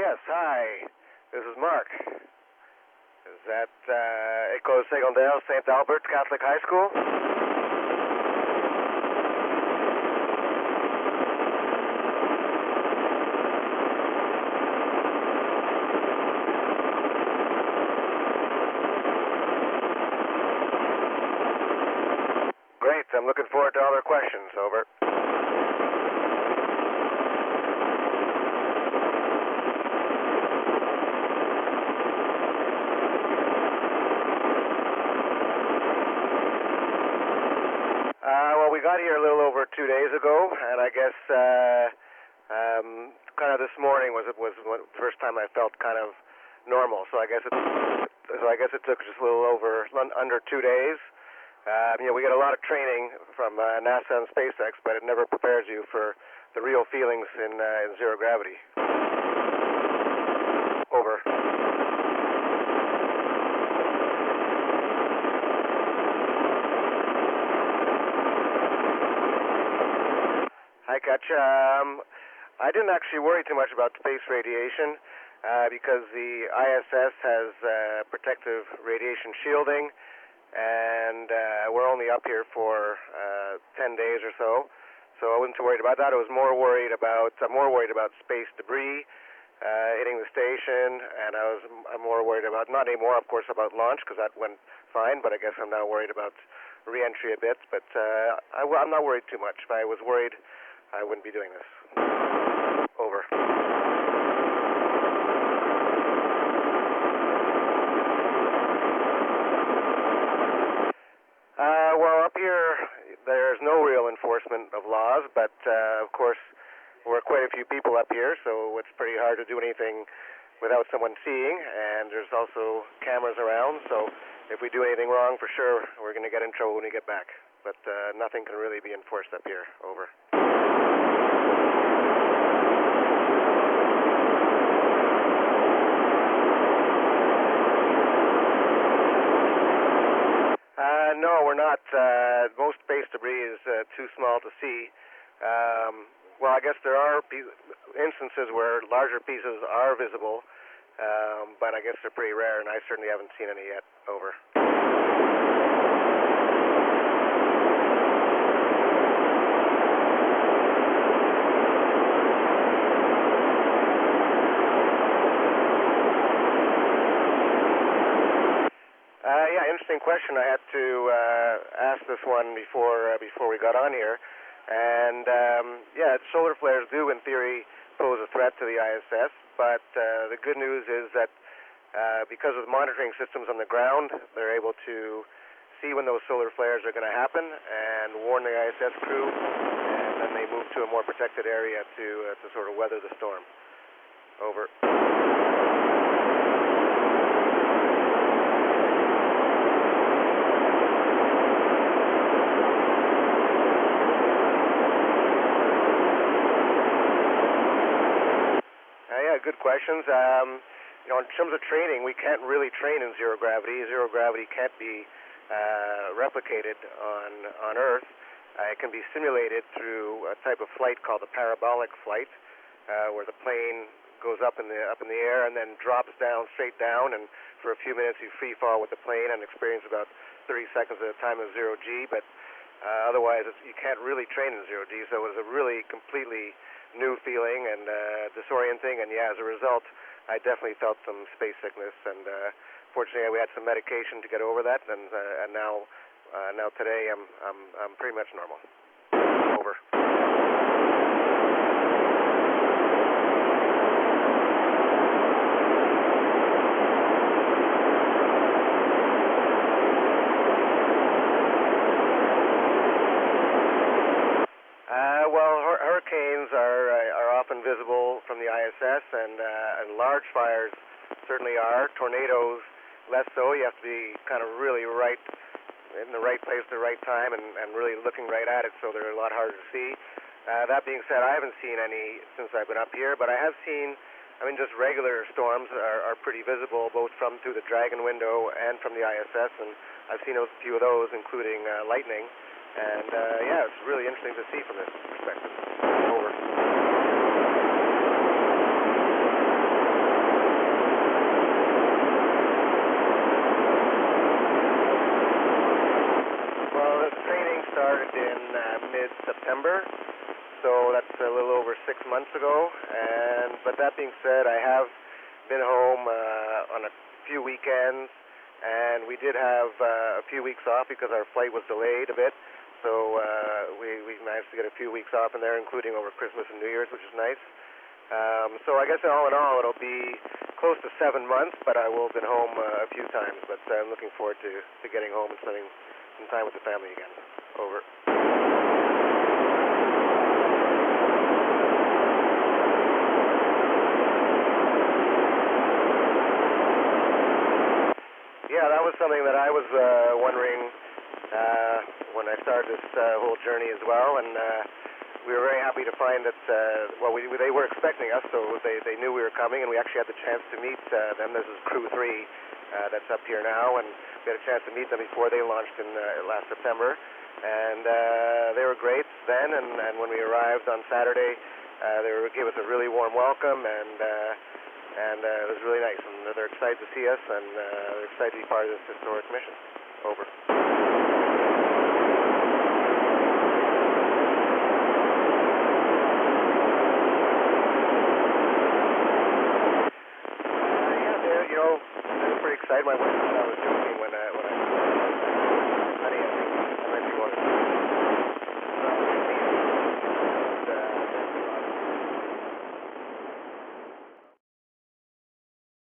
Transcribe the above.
Yes, hi. This is Mark. Is that École Secondaire, St. Albert Catholic High School? Great. I'm looking forward to all their questions. Over. Well, we got here a little over 2 days ago, and I guess kind of this morning was the first time I felt kind of normal. So I guess it took just a little over under 2 days. We get a lot of training from NASA and SpaceX, but it never prepares you for the real feelings in zero gravity. Over. Hi, Katja. I didn't actually worry too much about space radiation because the ISS has protective radiation shielding, and we're only up here for 10 days or so. So I wasn't too worried about that. I'm more worried about space debris hitting the station, and I'm more worried about, not anymore, of course, about launch, because that went fine. But I guess I'm now worried about re-entry a bit. But I'm not worried too much. If I was worried, I wouldn't be doing this. Over. Well, up here, there's no real enforcement of laws, but of course, we're quite a few people up here, so it's pretty hard to do anything without someone seeing, and there's also cameras around, so if we do anything wrong, for sure, we're going to get in trouble when we get back. But nothing can really be enforced up here. Over. No, we're not. Most space debris is too small to see. Well, I guess there are instances where larger pieces are visible, but I guess they're pretty rare, and I certainly haven't seen any yet. Over. Interesting question. I had to ask this one before we got on here, and solar flares do, in theory, pose a threat to the ISS. But the good news is that because of the monitoring systems on the ground, they're able to see when those solar flares are going to happen and warn the ISS crew, and then they move to a more protected area to sort of weather the storm. Over. Good questions. In terms of training, we can't really train in zero gravity. Zero gravity can't be replicated on Earth. It can be simulated through a type of flight called a parabolic flight, where the plane goes up in the air and then drops down, straight down, and for a few minutes you free fall with the plane and experience about 30 seconds at a time of zero G. But otherwise, you can't really train in zero G. So it was a really completely new feeling and disorienting, and as a result, I definitely felt some space sickness. And fortunately, we had some medication to get over that, and now today I'm pretty much normal. Over. Hurricanes are often visible from the ISS, and large fires certainly are. Tornadoes, less so. You have to be kind of really right in the right place at the right time and really looking right at it, so they're a lot harder to see. That being said, I haven't seen any since I've been up here, but I have seen, just regular storms are pretty visible, both from through the Dragon window and from the ISS, and I've seen a few of those, including lightning. And it's really interesting to see from this perspective. Over. arrived in mid-September, so that's a little over 6 months ago. But that being said, I have been home on a few weekends, and we did have a few weeks off because our flight was delayed a bit. So we managed to get a few weeks off in there, including over Christmas and New Year's, which is nice. So I guess all in all, it'll be close to 7 months, but I will have been home a few times. But I'm looking forward to getting home and spending some time with the family again. Over. Yeah, that was something that I was wondering when I started this whole journey as well, and we were very happy to find that, they were expecting us, so they knew we were coming, and we actually had the chance to meet them. This is Crew 3 that's up here now, and we had a chance to meet them before they launched in last September, and they were great then, and when we arrived on Saturday, they gave us a really warm welcome, and it was really nice, and they're excited to see us, and they're excited to be part of this historic mission. Over. They're pretty excited. My